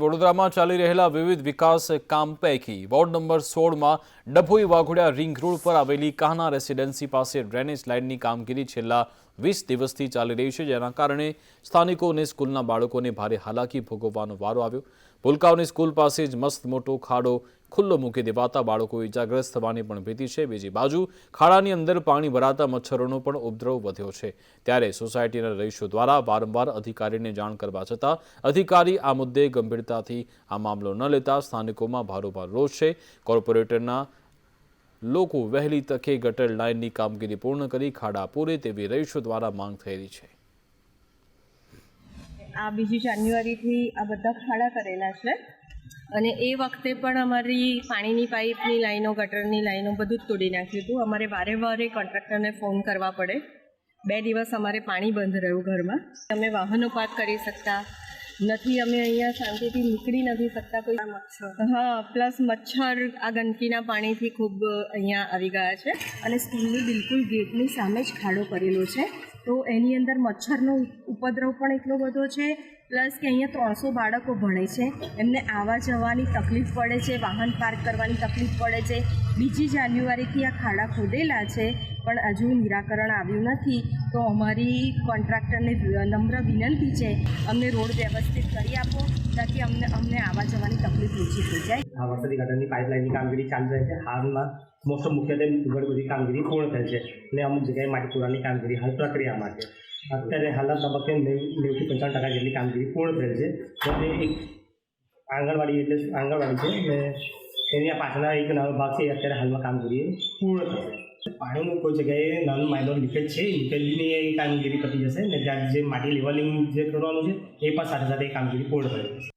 વડોદરામાં ચાલી રહેલા વિવિધ વિકાસ કામ પૈકી વોર્ડ નંબર 16માં ડભોઈ વાઘોડિયા રિંગ રોડ પર આવેલી કાહના રેસિડેન્સી પાસે ડ્રેનેજ લાઇનની કામગીરી છેલ્લા 20 દિવસથી ચાલી રહી છે, જેના કારણે સ્થાનિકોને સ્કૂલના બાળકોને ભારે હાલાકી ભોગવવાનો વારો આવ્યો। ભૂલકાઓની સ્કૂલ પાસે જ મસ્ત મોટો ખાડો ખુલ્લો મૂકી દેવાતા બાળકો ઇજાગ્રસ્ત થવાની પણ ભીતિ છે। બીજી બાજુ ખાડાની અંદર પાણી ભરાતા મચ્છરોનો પણ ઉપદ્રવ વધ્યો છે, ત્યારે સોસાયટીના રહીશો દ્વારા વારંવાર અધિકારીને જાણ કરવા છતાં અધિકારી આ મુદ્દે ગંભીરતાથી આ મામલો ન લેતા સ્થાનિકોમાં ભારોભાર રોષ છે। કોર્પોરેટરના લોકો વહેલી તકે ગટર લાઇનની કામગીરી પૂર્ણ કરી ખાડા પૂરે તેવી રહીશો દ્વારા માંગ થઈ રહી છે। આ 2 જાન્યુઆરીથી આ બધા ખાડા કરેલા છે અને એ વખતે પણ અમારી પાણીની પાઇપની લાઈનો, ગટરની લાઈનો બધું જ તોડી નાખ્યું હતું। અમારે વારે વારે કોન્ટ્રાક્ટરને ફોન કરવા પડે। 2 દિવસ અમારે પાણી બંધ રહ્યું ઘરમાં। અમે વાહનો પાર્ક કરી શકતા નથી, અમે અહીંયા શાંતિથી નીકળી નથી શકતા। કોઈ હા, પ્લસ મચ્છર આ ગંદકીના પાણીથી ખૂબ અહીંયા આવી ગયા છે અને સ્કૂલની બિલકુલ ગેટની સામે જ ખાડો કરેલો છે, તો એની અંદર મચ્છરનો ઉપદ્રવ પણ એટલો બધો છે। પ્લસ કે અહીંયા 300 બાળકો ભણે છે, એમને આવવા જવાની તકલીફ પડે છે, વાહન પાર્ક કરવાની તકલીફ પડે છે। 2 જાન્યુઆરીથી આ ખાડા ખોદેલા છે પણ હજુ નિરાકરણ આવ્યું નથી, તો અમારી કોન્ટ્રાક્ટરને નમ્ર વિનંતી છે, અમને રોડ વ્યવસ્થિત કરી આપો તાકી અમને આવવા જવાની તકલીફ ઓછી થઈ જાય। આ વરસાદી ગટરની પાઇપલાઇનની કામગીરી ચાલી રહી છે। હાલમાં મોસ્ટ ઓફ મુખ્યત્વે ઘણી બધી કામગીરી પૂર્ણ થઈ છે અને અમુક જગ્યાએ માટી પૂરાની કામગીરી હાલ પ્રક્રિયામાં છે। અત્યારે હાલના તબક્કે 90 થી 95% જેટલી કામગીરી પૂર્ણ થયેલ છે। તો એક આંગણવાડી છે અને એની પાછળના એક નાનો ભાગ છે, અત્યારે હાલમાં કામગીરી પૂર્ણ થશે। પાણીનું કોઈ જગ્યાએ નાનું માઇનોર લીકેજ છે, લીકેજની એ કામગીરી પતી જશે ને ત્યાં જે માટી લેવલિંગ જે કરવાનું છે એ પણ સાથે સાથે એ કામગીરી પૂર્ણ થશે।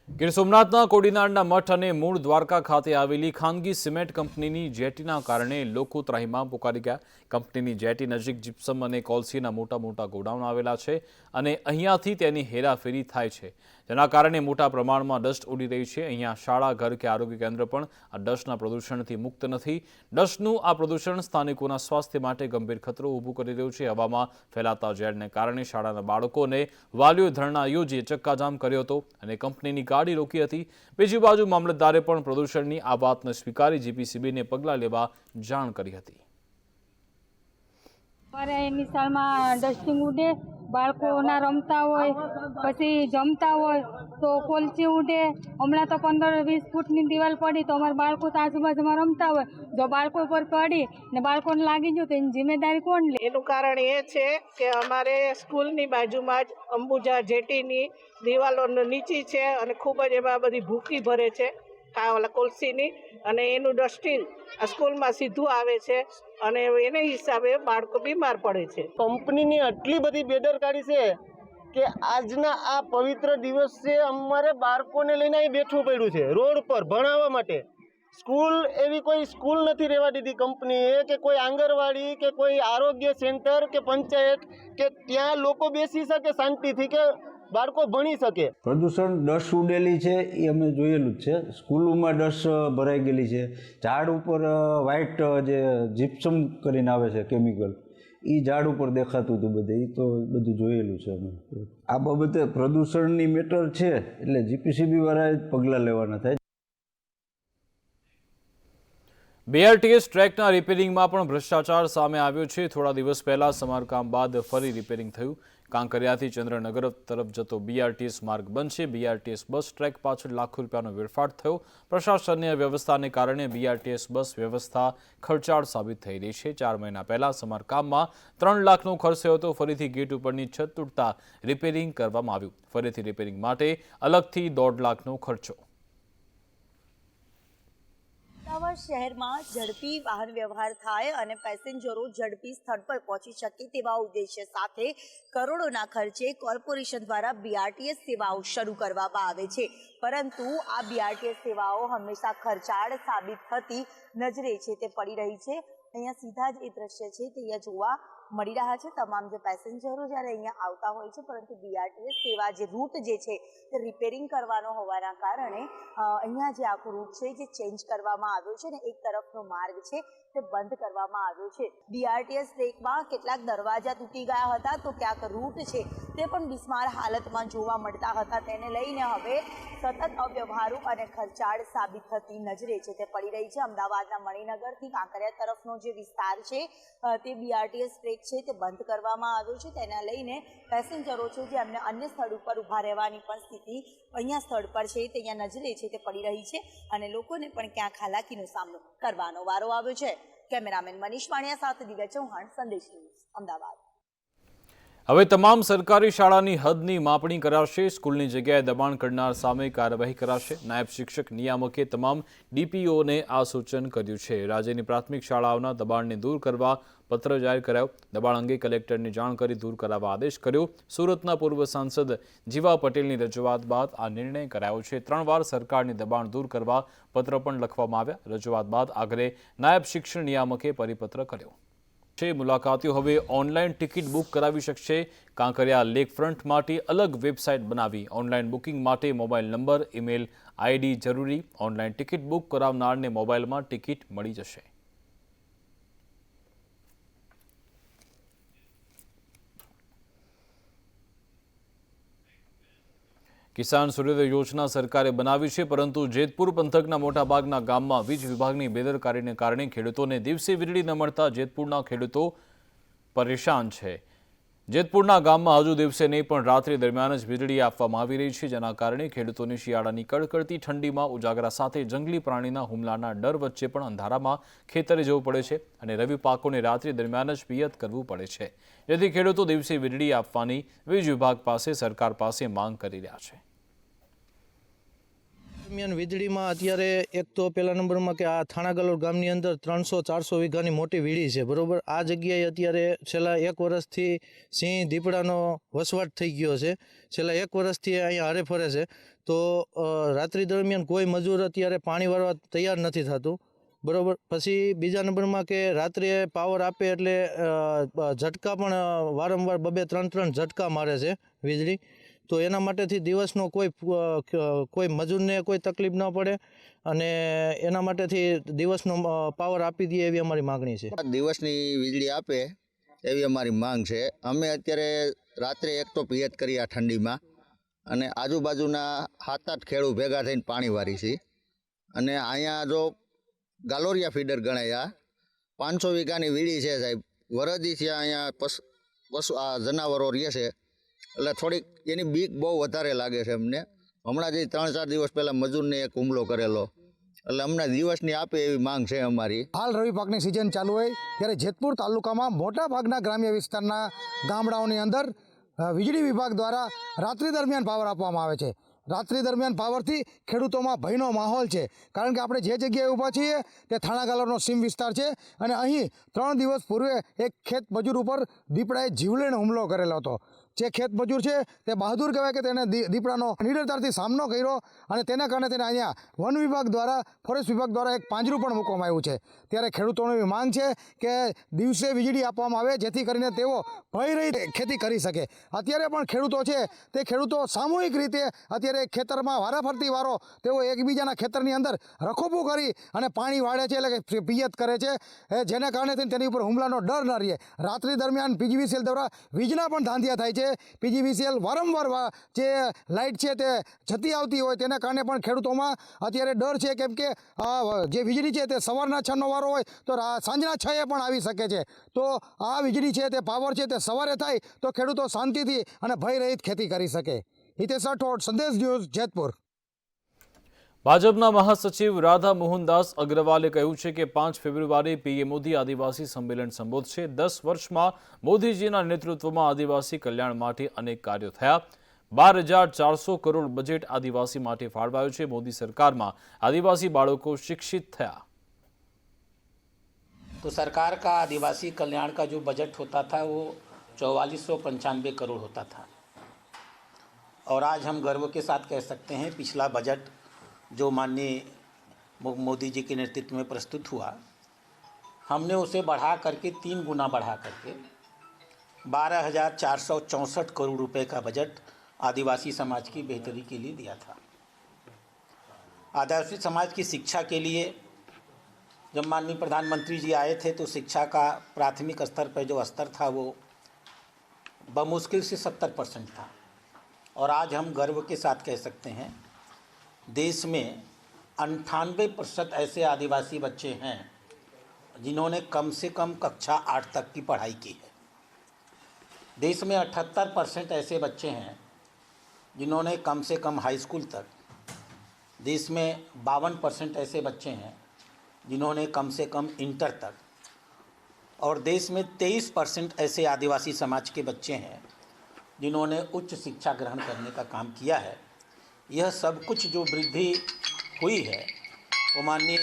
ગીર સોમનાથના કોડીનારના મઠ અને મૂળ દ્વારકા ખાતે આવેલી ખાનગી સિમેન્ટ કંપનીની જેટીના કારણે લોકો ત્રાહિમામ પુકારી ગયા। કંપનીની જેટી નજીક જીપ્સમ અને કોલસીના મોટા મોટા ગોડાઉન આવેલા છે અને અહીંયાથી તેની હેરાફેરી થાય છે, જેના કારણે મોટા પ્રમાણમાં ડસ્ટ ઉડી રહી છે। અહીંયા શાળા, ઘર કે આરોગ્ય કેન્દ્ર પણ આ ડસ્ટના પ્રદૂષણથી મુક્ત નથી। ડસ્ટનું આ પ્રદૂષણ સ્થાનિકોના સ્વાસ્થ્ય માટે ગંભીર ખતરો ઊભો કરી રહ્યું છે। હવામાં ફેલાતા ઝેરને કારણે શાળાના બાળકોને વાલીઓએ ધરણા યોજી ચક્કાજામ કર્યો હતો અને કંપનીની ગાડી રોકી હતી। બીજી બાજુ મામલતદારે પણ પ્રદૂષણની આ વાતને સ્વીકારી જીપીસીબીને પગલાં લેવા જાણ કરી હતી। અમારે એની સાલમાં ડસ્ટિંગ ઉડે, બાળકોના રમતા હોય, પછી જમતા હોય તો કોલચી ઉડે। હમણાં તો 15-20 ફૂટની દિવાલ પડી તો અમારા બાળકો તો આજુબાજુમાં રમતા હોય, જો બાળકો પર પડી ને બાળકોને લાગી ગયું તો એની જિમ્મેદારી કોણ લે? એનું કારણ એ છે કે અમારે સ્કૂલની બાજુમાં જ અંબુજા જેટીની દિવાલો નીચી છે અને ખૂબ જ એમાં બધી ભૂકી ભરે છે કોલસીની, અને એનું ડસ્ટિંગ આ સ્કૂલમાં સીધું આવે છે અને એને હિસાબે બાળકો બીમાર પડે છે। કંપનીની આટલી બધી બેદરકારી છે કે આજના આ પવિત્ર દિવસે અમારે બાળકોને લઈને અહીં બેઠવું પડ્યું છે રોડ પર ભણાવવા માટે। સ્કૂલ એવી કોઈ સ્કૂલ નથી રહેવા દીધી કંપનીએ કે કોઈ આંગણવાડી કે કોઈ આરોગ્ય સેન્ટર કે પંચાયત કે ત્યાં લોકો બેસી શકે શાંતિથી કે બાળકો ભણી શકે। પ્રદૂષણ ડસ્ટ ઉડેલી છે એ અમે જોયેલું જ છે। સ્કૂલોમાં ડસ્ટ ભરાઈ ગયેલી છે। ઝાડ ઉપર વ્હાઇટ જે જીપ્સમ કરીને આવે છે કેમિકલ, એ ઝાડ ઉપર દેખાતું હતું બધે, એ તો બધું જોયેલું છે અમે। આ બાબતે પ્રદૂષણની મેટર છે એટલે જીપીસીબી વાળાએ પગલાં લેવાના થાય। બીઆરટીએસ ટ્રેકના રિપેરિંગમાં પણ ભ્રષ્ટાચાર સામે આવ્યો છે। થોડા દિવસ પહેલા સમારકામ બાદ ફરી રિપેરિંગ થયું। કાંકરિયાથી ચંદ્રનગર તરફ જતો બીઆરટીએસ માર્ગ બંધ છે। બીઆરટીએસ બસ ટ્રેક પાછળ લાખો રૂપિયાનો વેડફાટ થયો। પ્રશાસનની અવ્યવસ્થાને કારણે બીઆરટીએસ બસ વ્યવસ્થા ખર્ચાળ સાબિત થઈ રહી છે। 4 મહિના પહેલા સમારકામમાં 3 લાખનો ખર્ચ થયો હતો। ફરીથી ગેટ ઉપરની છત તૂટતા રિપેરિંગ કરવામાં આવ્યું। ફરીથી રિપેરિંગ માટે અલગથી 1.5 લાખનો ખર્ચો। અમદાવાદ શહેરમાં ઝડપી વાહન વ્યવહાર થાય અને પેસેન્જરો ઝડપી સ્થળ પર પહોંચી શકે તેવા ઉદ્દેશ્ય સાથે કરોડોના ખર્ચે કોર્પોરેશન દ્વારા બીઆરટીએસ સેવાઓ શરૂ કરવામાં આવે છે, પરંતુ આ બીઆરટીએસ સેવાઓ હંમેશા ખર્ચાળ સાબિત થતી નજરે છે તે પડી રહી છે। અહીંયા સીધા જ એ દ્રશ્ય છે તે અહીંયા જોવા મળી રહ્યા છે। તમામ જે પેસેન્જરો જ્યારે અહીંયા આવતા હોય છે, પરંતુ બીઆરટીએસ સેવા જે રૂટ જે છે તે રિપેરિંગ કરવાનો હોવાના કારણે અહીંયા જે આખો રૂટ છે જે ચેન્જ કરવામાં આવ્યો છે ને એક તરફનો માર્ગ છે તે બંધ કરવામાં આવ્યો છે. બીઆરટીએસ ટ્રેકમાં કેટલાક દરવાજા તૂટી ગયા હતા તો ક્યાંક રૂટ છે તે પણ બિસ્માર હાલતમાં જોવા મળતા હતા. તેને લઈને હવે સતત અવ્યવહારુ અને ખર્ચાળ સાબિત થતી નજરે છે તે પડી રહી છે. અમદાવાદના મણિનગરથી કાંકરિયા તરફનો જે વિસ્તાર છે તે બીઆરટીએસ ટ્રેક છે તે બંધ કરવામાં આવ્યો છે. તેના લઈને પેસેન્જરો છે જે એમને અન્ય સ્થળ ઉપર ઊભા રહેવાની પણ સ્થિતિ અહીંયા સ્થળ પર છે તે અહીંયા નજરે છે તે પડી રહી છે અને લોકોને પણ ક્યાંક હાલાકીનો સામનો કરવાનો વારો આવ્યો છે. કેમેરામેન મનીષ વાણિયા સાથે દિવ્યા ચૌહાણ, સંદેશ ન્યૂઝ, અમદાવાદ. હવે તમામ સરકારી શાળાની હદની માપણી કરાશે. સ્કૂલની જગ્યાએ દબાણ કરનાર સામે કાર્યવાહી કરાશે. નાયબ શિક્ષક નિયામકે તમામ ડીપીઓને આ સૂચન કર્યું છે. રાજ્યની પ્રાથમિક શાળાઓના દબાણને દૂર કરવા પત્ર જાહેર કરાયો. દબાણ અંગે કલેક્ટરને જાણ કરી દૂર કરાવવા આદેશ કર્યો. સુરતના પૂર્વ સાંસદ જીવા પટેલની રજૂઆત બાદ આ નિર્ણય કરાયો છે. 3 વાર સરકારની દબાણ દૂર કરવા પત્ર પણ લખવામાં આવ્યા. રજૂઆત બાદ આખરે નાયબ શિક્ષણ નિયામકે પરિપત્ર કર્યો. મુલાકાતીઓ હવે ઓનલાઈન ટિકિટ બુક કરાવી શકશે. કાંકરિયા લેકફ્રન્ટ માટે અલગ વેબસાઇટ બનાવી. ઓનલાઈન બુકિંગ માટે મોબાઈલ નંબર, ઈમેલ આઈડી જરૂરી. ઓનલાઈન ટિકિટ બુક કરાવનારને મોબાઈલમાં ટિકિટ મળી જશે. કિસાન સૂર્યોદય યોજના સરકારે બનાવી છે, પરંતુ જેતપુર પંથકના મોટાભાગના ગામમાં વીજ વિભાગની બેદરકારીને કારણે ખેડૂતોને દિવસે વીજળી ન મળતા જેતપુરના ખેડૂતો પરેશાન છે. જેતપુરના ગામમાં હજુ દિવસે નહીં પણ રાત્રિ દરમિયાન જ વીજળી આપવામાં આવી રહી છે, જેના કારણે ખેડૂતોની શિયાળાની કડકડતી ઠંડીમાં ઉજાગરા સાથે જંગલી પ્રાણીના હુમલાના ડર વચ્ચે પણ અંધારામાં ખેતરે જવું પડે છે અને રવિ પાકોને રાત્રિ દરમિયાન જ પિયત કરવું પડે છે, જેથી ખેડૂતો દિવસે વીજળી આપવાની વીજ વિભાગ પાસે સરકાર પાસે માંગ કરી રહ્યા છે. દરમિયાન વીજળીમાં અત્યારે એક તો પહેલા નંબરમાં કે આ થાણાગલોડ ગામની અંદર 300-400 વીઘાની મોટી વીડી છે, બરોબર. આ જગ્યાએ અત્યારે છેલ્લા 1 વર્ષથી સિંહ દીપડાનો વસવાટ થઈ ગયો છે. છેલ્લા 1 વર્ષથી અહીંયા હરે ફરે છે. તો રાત્રિ દરમિયાન કોઈ મજૂર અત્યારે પાણી વાળવા તૈયાર નથી થતું, બરોબર. પછી બીજા નંબરમાં કે રાત્રે પાવર આપે એટલે ઝટકા પણ વારંવાર 2-3 ઝટકા મારે છે વીજળી. તો એના માટેથી દિવસનો કોઈ મજૂરને કોઈ તકલીફ ન પડે અને એના માટેથી દિવસનો પાવર આપી દે એવી અમારી માગણી છે. દિવસની વીજળી આપે એવી અમારી માંગ છે. અમે અત્યારે રાત્રે એક તો પિયત કરી આ ઠંડીમાં અને આજુબાજુના 7-8 ખેડૂત ભેગા થઈને પાણી વારી છે. અને અહીંયા જો ગાલોરિયા ફીડર ગણાયા 500 વીઘાની વીડી છે સાહેબ. વરદી છે અહીંયા પશુ આ જનાવરો રહે છે એટલે થોડીક એની બીક બહુ વધારે લાગે છે અમને. હમણાં જે 3-4 દિવસ પહેલાં મજૂરને એક હુમલો કરેલો એટલે અમને દિવસની આપે એવી માંગ છે અમારી. હાલ રવિ પાકની સિઝન ચાલુ હોય ત્યારે જેતપુર તાલુકામાં મોટા ભાગના ગ્રામ્ય વિસ્તારના ગામડાઓની અંદર વીજળી વિભાગ દ્વારા રાત્રિ દરમિયાન પાવર આપવામાં આવે છે. રાત્રિ દરમિયાન પાવરથી ખેડૂતોમાં ભયનો માહોલ છે, કારણ કે આપણે જે જગ્યાએ ઊભા છીએ તે થાણાગાલોનો સીમ વિસ્તાર છે અને અહીં 3 દિવસ પૂર્વે એક ખેત મજૂર ઉપર દીપડાએ જીવલેણ હુમલો કરેલો હતો. જે ખેત મજૂર છે તે બહાદુર કહેવાય કે તેને દીપડાનો નિડરતાથી સામનો કર્યો અને તેના કારણે તેને અહીંયા વન વિભાગ દ્વારા, ફોરેસ્ટ વિભાગ દ્વારા એક પાંજરું પણ મૂકવામાં આવ્યું છે. ત્યારે ખેડૂતોની એવી માંગ છે કે દિવસે વીજળી આપવામાં આવે જેથી કરીને તેઓ ભયરહિત ખેતી કરી શકે. અત્યારે પણ ખેડૂતો છે તે ખેડૂતો સામૂહિક રીતે અત્યારે ખેતરમાં વારાફરતી વારો તેઓ એકબીજાના ખેતરની અંદર રખોપું કરી અને પાણી વાળે છે, એટલે કે પિયત કરે છે, જેના કારણે તેની ઉપર હુમલાનો ડર ન રહે. રાત્રિ દરમિયાન પીજીવીસીએલ દ્વારા વીજના પણ ધાંધિયા થાય છે. પીજીવીસીએલ વારંવાર જે લાઇટ છે તે જતી આવતી હોય તેના કારણે પણ ખેડૂતોમાં અત્યારે ડર છે, કેમ કે જે વીજળી છે તે સવારના 6નો વારો હોય તો સાંજના 6એ પણ આવી શકે છે. તો આ વીજળી છે તે પાવર છે તે સવારે થાય તો ખેડૂતો શાંતિથી અને ભયરહિત ખેતી કરી શકે. હિતેશ રાઠોડ, સંદેશ ન્યૂઝ, જેતપુર. ભાજપના મહાસચિવ રાધા મોહનદાસ અગ્રવાલે કહ્યું છે કે 5 ફેબ્રુઆરીએ પીએમ મોદી આદિવાસી સંમેલન સંબોધશે. 10 વર્ષમાં મોદીજીના નેતૃત્વમાં આદિવાસી કલ્યાણ માટે અનેક કાર્યો થયા. 12,400 કરોડ બજેટ आदिवासी માટે ફાળવાયું છે. મોદી સરકારમાં आदिवासी બાળકો શિક્ષિત થયા. तो सरकार का आदिवासी कल्याण का जो बजट होता था वो 4495 करोड़ होता था और आज हम गर्व के साथ कह सकते हैं पिछला बजट जो माननीय मोदी जी के नेतृत्व में प्रस्तुत हुआ, हमने उसे बढ़ा करके 3 गुना बढ़ा करके 12,464 करोड़ रुपए का बजट आदिवासी समाज की बेहतरी के लिए दिया था. आदिवासी समाज की शिक्षा के लिए जब माननीय प्रधानमंत्री जी आए थे तो शिक्षा का प्राथमिक स्तर पर जो स्तर था वो बमुश्किल से 70% था। और आज हम गर्व के साथ कह सकते हैं देश में 98% ऐसे आदिवासी बच्चे हैं जिन्होंने कम से कम कक्षा 8 तक की पढ़ाई की है। देश में 78% ऐसे बच्चे हैं जिन्होंने कम से कम हाई स्कूल तक, देश में 52% ऐसे बच्चे हैं जिन्होंने कम से कम इंटर तक, और देश में 23% ऐसे आदिवासी समाज के बच्चे हैं जिन्होंने उच्च शिक्षा ग्रहण करने का काम किया है। यह सब कुछ जो वृद्धि हुई है वो माननीय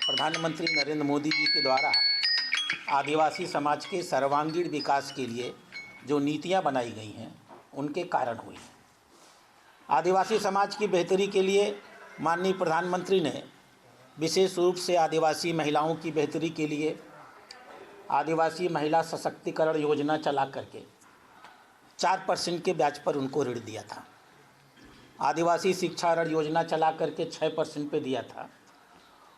प्रधानमंत्री नरेंद्र मोदी जी के द्वारा आदिवासी समाज के सर्वांगीण विकास के लिए जो नीतियां बनाई गई हैं उनके कारण हुई है। आदिवासी समाज की बेहतरी के लिए माननीय प्रधानमंत्री ने विशेष रूप से आदिवासी महिलाओं की बेहतरी के लिए आदिवासी महिला सशक्तिकरण योजना चला करके 4% के ब्याज पर उनको ऋण दिया था। आदिवासी शिक्षा ऋण योजना चला करके 6% पे दिया था।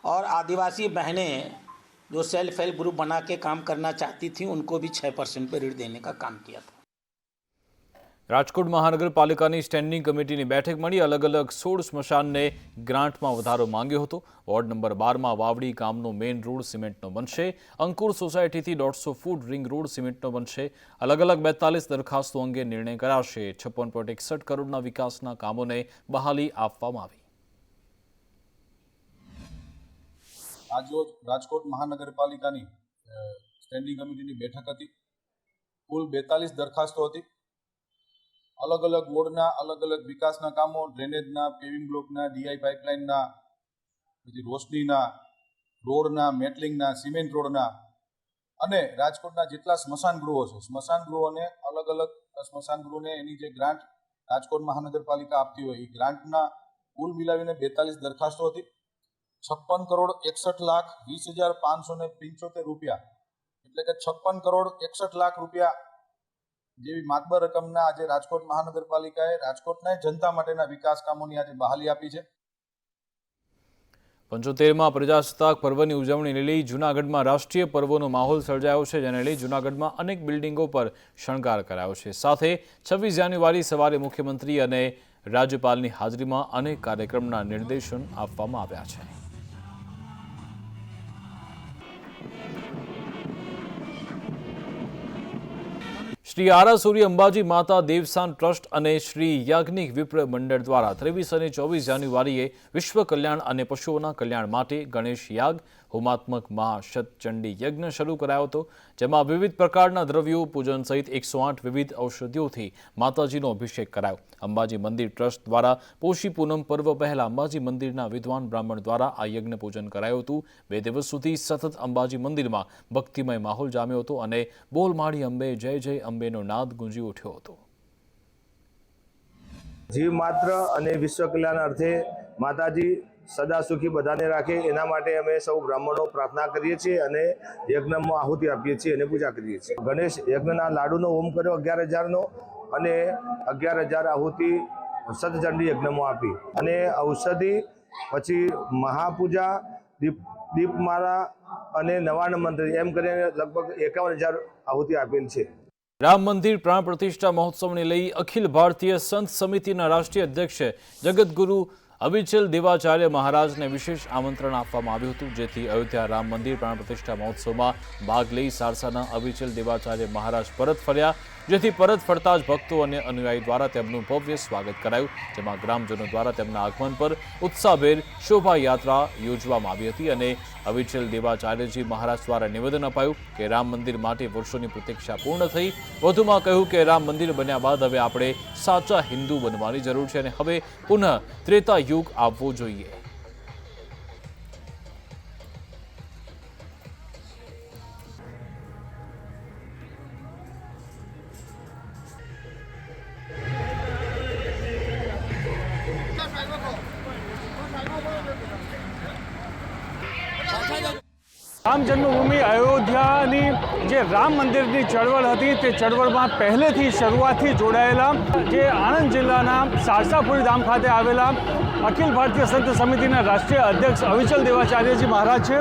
और आदिवासी बहनें जो सेल्फ हेल्प ग्रुप बना के काम करना चाहती थीं उनको भी 6% पे ऋण देने का काम किया था। રાજકોટ મહાનગરપાલિકાની સ્ટેન્ડિંગ કમિટીની બેઠક મળી અલગ અલગ 16 સ્મશાનને ગ્રાન્ટમાં વધારો માંગ્યો હતો। વોર્ડ નંબર 12માં વાવડી ગામનો મેઇન રોડ સિમેન્ટનો બનશે। અંકુર સોસાયટીથી 150 ફૂટ રિંગ રોડ સિમેન્ટનો બનશે। અલગ અલગ 42 દરખાસ્તો અંગે નિર્ણય કરાશે। 56.61 કરોડના વિકાસના કામોને બહાલી આપવામાં આવી। આજરોજ રાજકોટ મહાનગરપાલિકાની સ્ટેન્ડિંગ કમિટીની બેઠક હતી। કુલ 42 દરખાસ્તો હતી। अलग अलग वोर्डना अलग अलग विकासना कामों, ड्रेनेजना, पेविंग ब्लॉकना, डीआई पाइपलाइनना, पछी रोशनीना, रोडना, मेटलिंगना, सीमेंट रोडना अने राजकोटना जेटला स्मशान गृहो छे स्मशान गृहोने अलग अलग स्मशान गृहोने एनी जे ग्रांट राजकोट महानगरपालिका आपती होय ए ग्रांटना कुल मिलावीने 42 दरखास्तो हती। 56,61,20,575 રૂપિયા એટલે કે 56,61,00,000 રૂપિયા જેવી માતબર રકમના આજે રાજકોટ મહાનગરપાલિકાએ રાજકોટના જનતા માટેના વિકાસ કામોની આજે બહાલી આપી છે। 75માં પ્રજાસત્તાક પર્વની ઉજવણીને લઈ જૂનાગઢમાં રાષ્ટ્રીય પર્વનો માહોલ સર્જાયો છે, જેને લઈ જૂનાગઢમાં અનેક બિલ્ડિંગો પર શણગાર કરાયો છે। સાથે 26 જાન્યુઆરી સવારે મુખ્યમંત્રી અને રાજ્યપાલની હાજરીમાં અનેક કાર્યક્રમના નિર્દેશન આપવામાં આવ્યા છે। श्री आरासुरी अंबाजी माता देवस्थान ट्रस्ट और श्री याज्ञिक विप्र मंडल द्वारा 23 और 24 जान्युआरीए विश्व कल्याण और पशुओं कल्याण माटे गणेश याग होमात्मक महाशतचंडी यज्ञ शुरू करायो हतो, जेमां विविध प्रकारना द्रव्यों पूजन सहित 108 विविध औषधिओथी माताजीनो अभिषेक करायो। अंबाजी मंदिर ट्रस्ट द्वारा पोषी पूनम पर्व पहला अंबाजी मंदिरना विद्वान ब्राह्मण द्वारा आ यज्ञ पूजन करायो हतुं। 2 दिवस सुधी सतत अंबाजी मंदिर में भक्तिमय माहौल जाम्यो हतो अने बोल माड़ी अंबे जय जय अंबेनो नाद गूंजी उठ्यो हतो। जीव मात्र अने विश्व कल्याण अर्थे माताजी सदा सुखी बधाने राखे एना माटे अमे सौ ब्राह्मणों प्रार्थना करीए छीए अने यज्ञमां आहुति आपीए छीए अने पूजा करीए छीए। गणेश यज्ञना लाडूनो होम कर्यो 11,000 नो अने 11,000 आहुति सतचंडी यज्ञमां आपी अने औषधि पछी महापूजा दीपमाला अने नवान मंत्र एम करीने लगभग 51,000 आहुति आपेल छे। राम मंदिर प्राण प्रतिष्ठा महोत्सव ने लई अखिल भारतीय संत समितिना राष्ट्रीय अध्यक्ष जगतगुरु अविचल देवाचार्य महाराज ने विशेष आमंत्रण आपवामां आव्युं हतुं, जेथी अयोध्या राम मंदिर प्राण प्रतिष्ठा महोत्सव में भाग लई सारसाना अविचल देवाचार्य महाराज परत फर्या, जेथी परत फरता ज भक्तों और अनुयायी द्वारा तेमनुं भव्य स्वागत करायुं, जेमां ग्रामजनों द्वारा तेमना आगमन पर उत्साहभेर शोभा यात्रा योजवामां आवी हती अने अविचल देवाचार्यजी महाराज द्वारा निवेदन अपायुं के राम मंदिर माटे वर्षोनी प्रतीक्षा पूर्ण थई। वधुमां कह्युं के राम मंदिर बन्या बाद हवे आपणे साचा हिंदू बनवानी जरूर छे अने हवे पुनः त्रेता युग आववो जोईए। રામ જન્મભૂમિ અયોધ્યાની જે રામ મંદિરની ચળવળ હતી તે ચળવળમાં પહેલેથી શરૂઆતથી જોડાયેલા જે આણંદ જિલ્લાના સારસાપુરી ધામ ખાતે આવેલા અખિલ ભારતીય સંત સમિતિના રાષ્ટ્રીય અધ્યક્ષ અવિચલ દેવાચાર્યજી મહારાજ છે,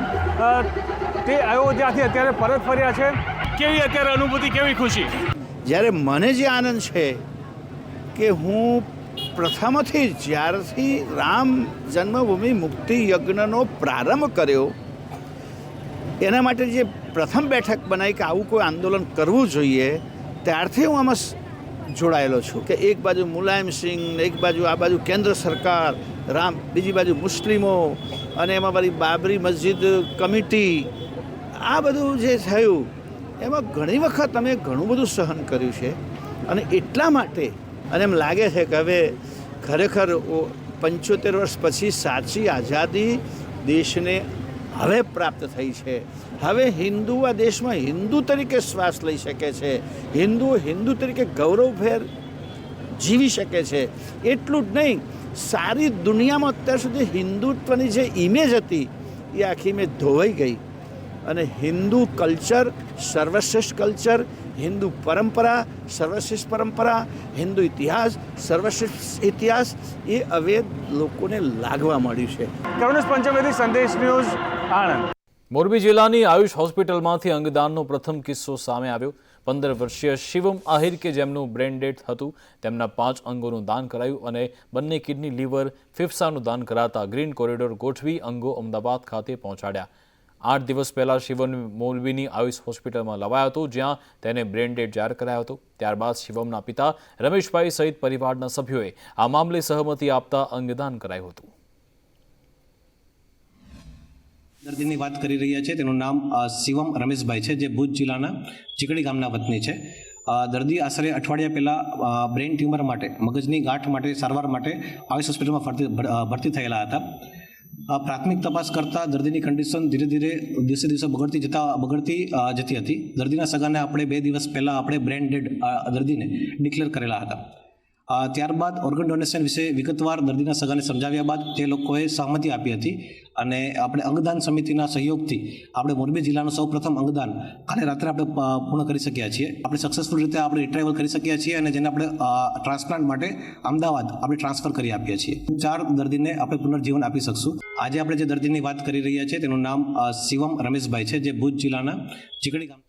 તે અયોધ્યાથી અત્યારે પરત ફર્યા છે. કેવી અત્યારે અનુભૂતિ, કેવી ખુશી? જ્યારે મને જે આનંદ છે કે હું પ્રથમથી જ્યારથી રામ જન્મભૂમિ મુક્તિ યજ્ઞનો પ્રારંભ કર્યો એના માટે જે પ્રથમ બેઠક બનાવી કે આવું કોઈ આંદોલન કરવું જોઈએ, ત્યારથી હું આમાં જોડાયેલો છું કે એક બાજુ મુલાયમસિંહ, એક બાજુ આ બાજુ કેન્દ્ર સરકાર, બીજી બાજુ મુસ્લિમો, અને એમાં મારી બાબરી મસ્જિદ કમિટી, આ બધું જે થયું એમાં ઘણી વખત અમે ઘણું બધું સહન કર્યું છે. અને એટલા માટે અને એમ લાગે છે કે હવે ખરેખર 75 વર્ષ પછી સાચી આઝાદી દેશને હવે પ્રાપ્ત થઈ છે. હવે હિન્દુ આ દેશમાં હિન્દુ તરીકે શ્વાસ લઈ શકે છે, હિન્દુ તરીકે ગૌરવભેર જીવી શકે છે. એટલું જ નહીં, સારી દુનિયામાં અત્યાર સુધી હિન્દુત્વની જે ઇમેજ હતી એ આખી મેં ધોવાઈ ગઈ. અને હિન્દુ કલ્ચર, સર્વશ્રેષ્ઠ કલ્ચર, હિન્દુ પરંપરા, સર્વશ્રેષ્ઠ પરંપરા, હિન્દુ ઇતિહાસ, સર્વશ્રેષ્ઠ ઇતિહાસ, એ હવે લોકોને લાગવા મળ્યું છે. કરુણેશ પંચમેથી, સંદેશ ન્યૂઝ, આણંદ. મોરબી જિલ્લાની આયુષ હોસ્પિટલમાંથી અંગદાનનો પ્રથમ કિસ્સો સામે આવ્યો. 15 વર્ષીય શિવમ આહિર કે જેમનું બ્રેન ડેડ હતું, તેમના 5 અંગોનું દાન કરાયું અને બંને કિડની, લીવર, ફેફસાનું દાન કરાતા ગ્રીન કોરિડોર ગોઠવી અંગો અમદાવાદ ખાતે પહોંચાડ્યા. 8 દિવસ પહેલાં શિવમ મોરબીની આયુષ હોસ્પિટલમાં લવાયો હતો, જ્યાં તેને બ્રેન ડેડ જાહેર કરાયો હતો. ત્યારબાદ શિવમના પિતા રમેશભાઈ સહિત પરિવારના સભ્યોએ આ મામલે સહમતિ આપતા અંગદાન કરાયું હતું. દર્દીની વાત કરી રહ્યા છે તેનું નામ શિવમ રમેશભાઈ છે, જે ભુજ જિલ્લાના ચીકડી ગામના વતની છે. દર્દી આશરે અઠવાડિયા પહેલાં બ્રેન ટ્યુમર માટે, મગજની ગાંઠ માટે સારવાર માટે આયુષ હોસ્પિટલમાં ભરતી થયેલા હતા. પ્રાથમિક તપાસ કરતાં દર્દીની કન્ડિશન ધીરે ધીરે દિવસે દિવસે બગડતી જતી હતી. દર્દીના સગાને આપણે 2 દિવસ પહેલાં આપણે બ્રેન ડેડ દર્દીને ડિક્લેર કરેલા હતા. ત્યારબાદ ઓર્ગન ડોનેશન વિશે વિગતવાર દર્દીના સગાને સમજાવ્યા બાદ તે લોકોએ સહમતિ આપી હતી અને આપણે અંગદાન સમિતિના સહયોગથી આપણે મોરબી જિલ્લાનું સૌપ્રથમ અંગદાન કાલે રાત્રે આપણે પૂર્ણ કરી શક્યા છીએ. આપણે સક્સેસફુલ રીતે આપણે રિટ્રાઈવલ કરી શક્યા છીએ અને જેને આપણે ટ્રાન્સપ્લાન્ટ માટે અમદાવાદ આપણે ટ્રાન્સફર કરી આપીએ છીએ. 4 દર્દીને આપણે પુનર્જીવન આપી શકશું. આજે આપણે જે દર્દીની વાત કરી રહ્યા છીએ તેનું નામ શિવમ રમેશભાઈ છે, જે ભુજ જિલ્લાના ચીકડી ગામ.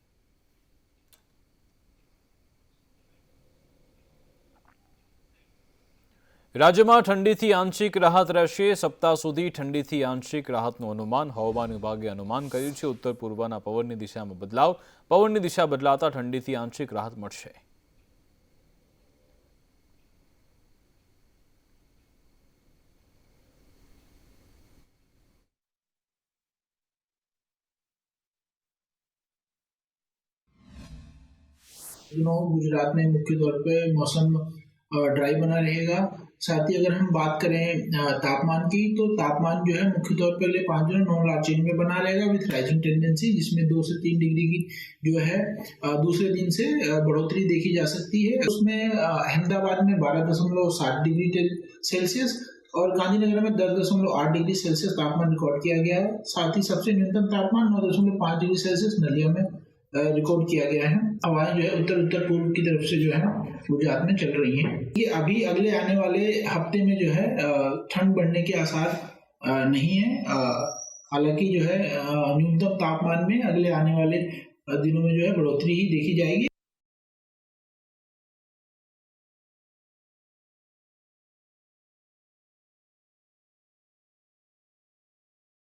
રાજ્યમાં ઠંડીથી આંશિક રાહત રહેશે. સપ્તાહ સુધી ઠંડીથી આંશિક રાહતનું અનુમાન હવામાન વિભાગે અનુમાન કર્યું છે. ઉત્તર પૂર્વના પવનની દિશામાં બદલાવ, પવનની દિશા બદલાતા ઠંડીથી આંશિક રાહત મળશે. गुजरात में मुख्य तौर पे मौसम ड्राई बना रहेगा. साथ ही अगर हम बात करें तापमान की, तो तापमान जो है मुख्य तौर पर 5-9 चेंज में बना रहेगा विथ राइजिंग टेंडेंसी, जिसमें 2 से 3 डिग्री की जो है दूसरे दिन से बढ़ोतरी देखी जा सकती है. उसमें अहमदाबाद में 12.7 डिग्री सेल्सियस और गांधीनगर में 10.8 डिग्री सेल्सियस तापमान रिकॉर्ड किया गया है. साथ ही सबसे न्यूनतम तापमान 9.5 डिग्री सेल्सियस नलिया में रिकॉर्ड किया गया है. हवाएं जो है उत्तर पूर्व की तरफ से जो है गुजरात में चल रही हैं. ये अभी अगले आने वाले हफ्ते में जो है ठंड बढ़ने के आसार नहीं है. हालांकि जो है न्यूनतम तापमान में अगले आने वाले दिनों में जो है बढ़ोतरी ही देखी जाएगी.